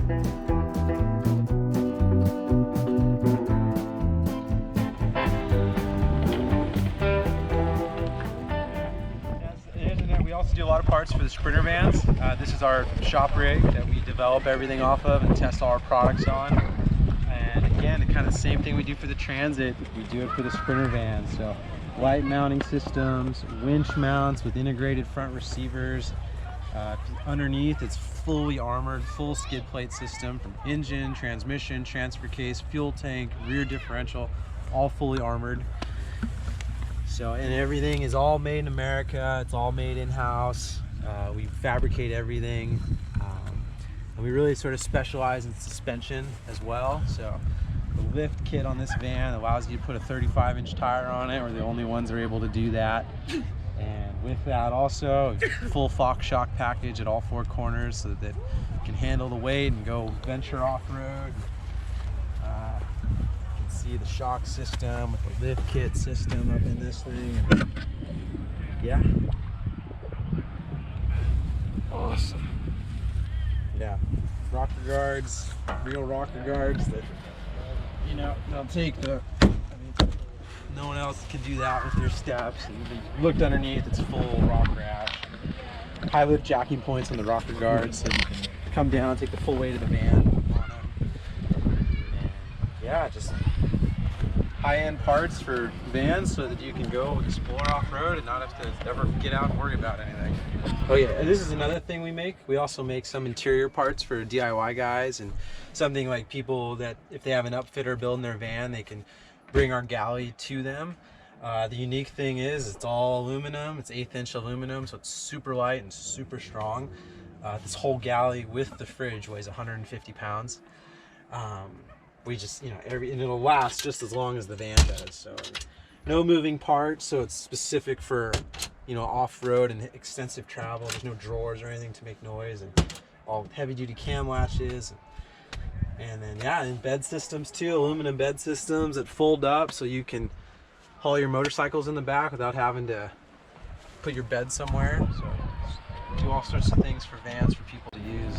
We also do a lot of parts for the Sprinter vans. This is our shop rig that we develop everything off of and test all our products on. And again, the kind of same thing we do for the Transit, we do it for the Sprinter vans. So light mounting systems, winch mounts with integrated front receivers. Underneath, it's fully armored, full skid plate system from engine, transmission, transfer case, fuel tank, rear differential, all fully armored. So, and everything is all made in America. It's all made in-house. We fabricate everything. And we really sort of specialize in suspension as well. So the lift kit on this van allows you to put a 35-inch tire on it. We're the only ones that are able to do that. And with that also, a full Fox shock package at all four corners so that it can handle the weight and go venture off-road. You can see the shock system with the lift kit system up in this thing. Yeah. Awesome. Yeah. Rocker guards, real rocker guards that, you know, they'll take the, no one else can do that with their steps. And you looked underneath, it's full rock rash. High lift jacking points on the rocker guards so you can come down and take the full weight of the van on them. And yeah, just high-end parts for vans so that you can go explore off-road and not have to ever get out and worry about anything. Oh yeah, and this is another thing we make. We also make some interior parts for DIY guys, and something like people that if they have an upfitter building their van, they can bring our Galley to them. The unique thing is it's all aluminum. It's 1/8 inch aluminum, so it's super light and super strong. This whole Galley with the fridge weighs 150 pounds. We just, you know, and it'll last just as long as the van does. So no moving parts, so it's specific for, you know, off-road and extensive travel. There's no drawers or anything to make noise, and all heavy-duty cam latches. And then yeah, and bed systems too, aluminum bed systems that fold up so you can haul your motorcycles in the back without having to put your bed somewhere. So do all sorts of things for vans for people to use.